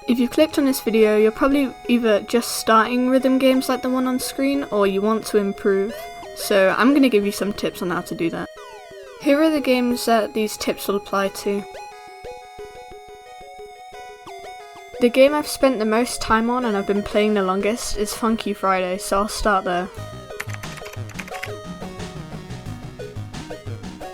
If you've clicked on this video, you're probably either just starting rhythm games like the one on screen, or you want to improve. So I'm going to give you some tips on how to do that. Here are the games that these tips will apply to. The game I've spent the most time on and I've been playing the longest is Funky Friday, so I'll start there.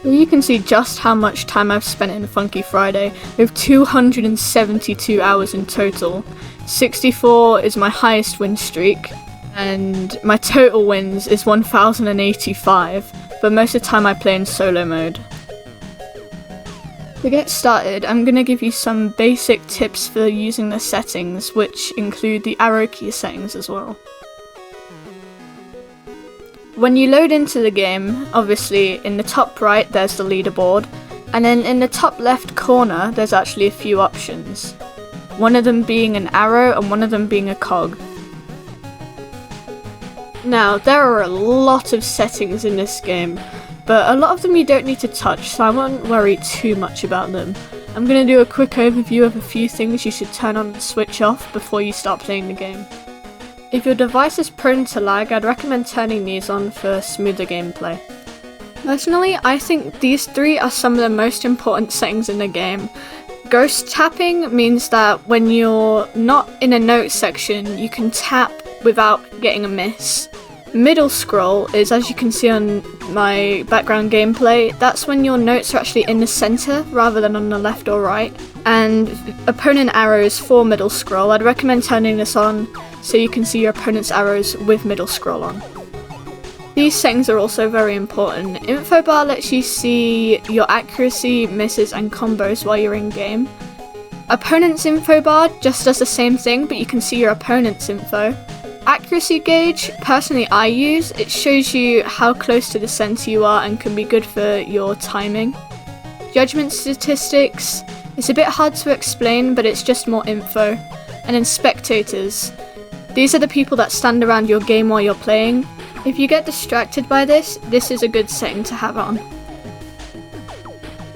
Here you can see just how much time I've spent in Funky Friday, with 272 hours in total. 64 is my highest win streak, and my total wins is 1085, but most of the time I play in solo mode. To get started, I'm going to give you some basic tips for using the settings, which include the arrow key settings as well. When you load into the game, obviously in the top right there's the leaderboard, and then in the top left corner there's actually a few options. One of them being an arrow and one of them being a cog. Now, there are a lot of settings in this game, but a lot of them you don't need to touch, so I won't worry too much about them. I'm going to do a quick overview of a few things you should turn on and switch off before you start playing the game. If your device is prone to lag, I'd recommend turning these on for smoother gameplay. Personally, I think these three are some of the most important settings in the game. Ghost tapping means that when you're not in a note section, you can tap without getting a miss. Middle scroll is, as you can see on my background gameplay, that's when your notes are actually in the center rather than on the left or right. And opponent arrows for middle scroll, I'd recommend turning this on so you can see your opponent's arrows with middle scroll on. These settings are also very important. Info bar lets you see your accuracy, misses and combos while you're in game. Opponent's info bar just does the same thing, but you can see your opponent's info. Accuracy gauge, personally I use, it shows you how close to the center you are and can be good for your timing. Judgment statistics, it's a bit hard to explain, but it's just more info. And then spectators, these are the people that stand around your game while you're playing. If you get distracted by this, this is a good setting to have on.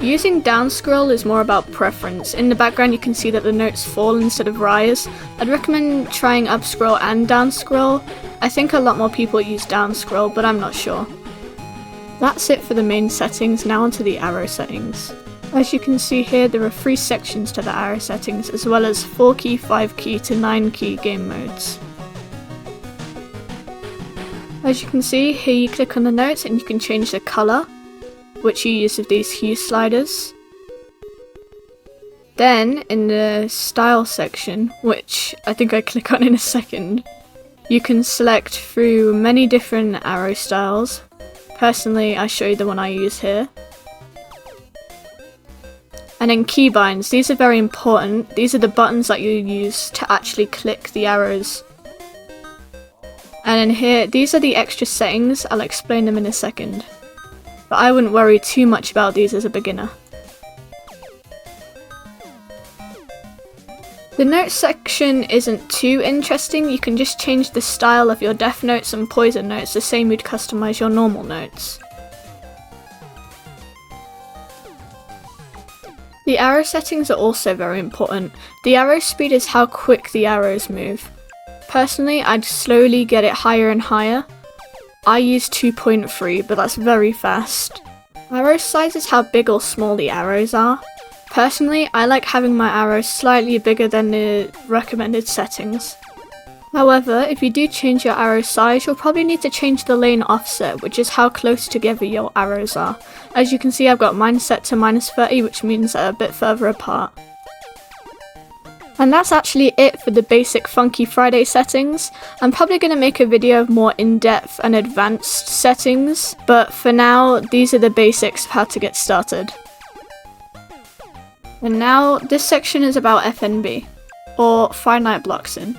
Using down scroll is more about preference. In the background you can see that the notes fall instead of rise. I'd recommend trying up scroll and down scroll. I think a lot more people use down scroll, but I'm not sure. That's it for the main settings, now onto the arrow settings. As you can see here, there are 3 sections to the arrow settings, as well as 4 key, 5 key to 9 key game modes. As you can see, here you click on the notes and you can change the colour, which you use with these hue sliders. Then, in the style section, which I think I click on in a second, you can select through many different arrow styles. Personally, I show you the one I use here. And then keybinds, these are very important. These are the buttons that you use to actually click the arrows. And then here, these are the extra settings, I'll explain them in a second. But I wouldn't worry too much about these as a beginner. The notes section isn't too interesting, you can just change the style of your death notes and poison notes the same you'd customize your normal notes. The arrow settings are also very important. The arrow speed is how quick the arrows move. Personally, I'd slowly get it higher and higher. I use 2.3, but that's very fast. Arrow size is how big or small the arrows are. Personally, I like having my arrows slightly bigger than the recommended settings. However, if you do change your arrow size, you'll probably need to change the lane offset, which is how close together your arrows are. As you can see, I've got mine set to -30, which means they're a bit further apart. And that's actually it for the basic Funky Friday settings. I'm probably going to make a video of more in-depth and advanced settings, but for now, these are the basics of how to get started. And now, this section is about FNB, or finite blocks in.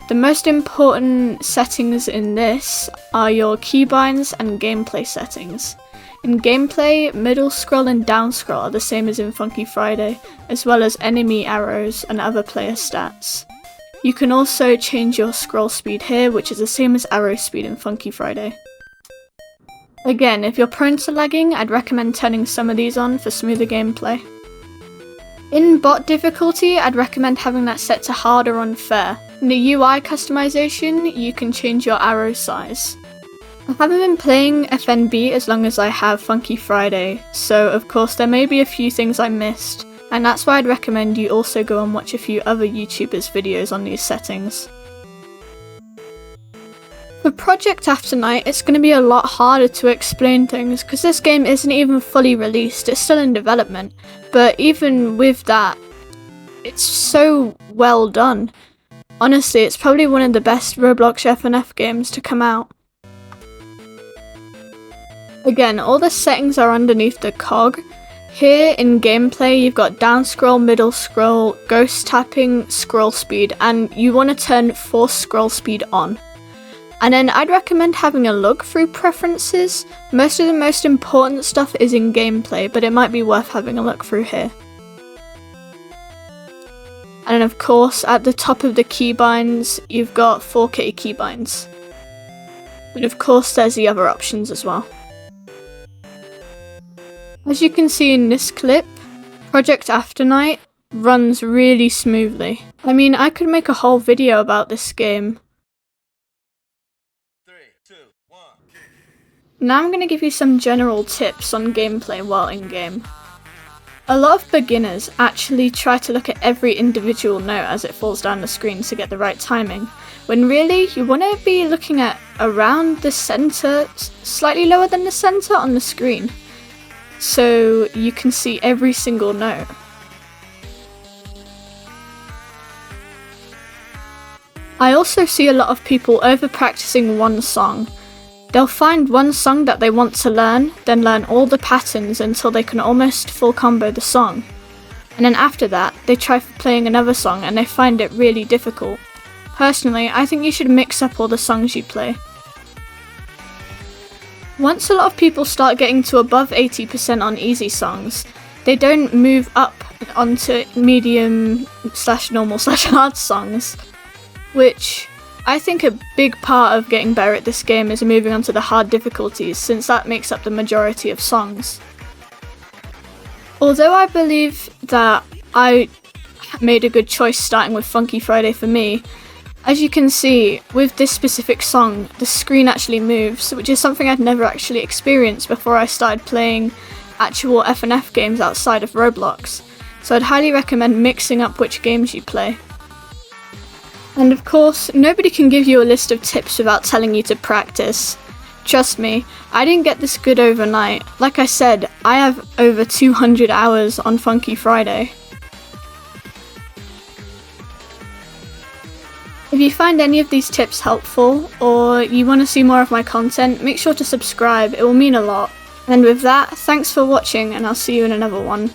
The most important settings in this are your keybinds and gameplay settings. In gameplay, middle scroll and down scroll are the same as in Funky Friday, as well as enemy arrows and other player stats. You can also change your scroll speed here, which is the same as arrow speed in Funky Friday. Again, if you're prone to lagging, I'd recommend turning some of these on for smoother gameplay. In bot difficulty, I'd recommend having that set to hard or unfair. In the UI customization, you can change your arrow size. I haven't been playing FNB as long as I have Funky Friday, so of course there may be a few things I missed, and that's why I'd recommend you also go and watch a few other YouTubers' videos on these settings. For Project After Night, it's going to be a lot harder to explain things because this game isn't even fully released, it's still in development, but even with that, it's so well done. Honestly, it's probably one of the best Roblox FNF games to come out. Again, all the settings are underneath the cog. Here in gameplay, you've got down scroll, middle scroll, ghost tapping, scroll speed, and you want to turn force scroll speed on. And then I'd recommend having a look through preferences. Most of the most important stuff is in gameplay, but it might be worth having a look through here. And then of course, at the top of the keybinds, you've got 4K keybinds. But of course, there's the other options as well. As you can see in this clip, Project After Night runs really smoothly. I mean, I could make a whole video about this game. 3, 2, 1. Now I'm going to give you some general tips on gameplay while in game. A lot of beginners actually try to look at every individual note as it falls down the screen to get the right timing, when really you want to be looking at around the center, slightly lower than the center on the screen, so you can see every single note. I also see a lot of people over practicing one song. They'll find one song that they want to learn, then learn all the patterns until they can almost full combo the song. And then after that, they try playing another song and they find it really difficult. Personally, I think you should mix up all the songs you play. Once a lot of people start getting to above 80% on easy songs, they don't move up onto medium/normal/hard songs, which I think a big part of getting better at this game is moving on to the hard difficulties, since that makes up the majority of songs. Although I believe that I made a good choice starting with Funky Friday for me, as you can see, with this specific song, the screen actually moves, which is something I'd never actually experienced before I started playing actual FNF games outside of Roblox, so I'd highly recommend mixing up which games you play. And of course, nobody can give you a list of tips without telling you to practice. Trust me, I didn't get this good overnight. Like I said, I have over 200 hours on Funky Friday. If you find any of these tips helpful, or you want to see more of my content, make sure to subscribe, it will mean a lot. And with that, thanks for watching and I'll see you in another one.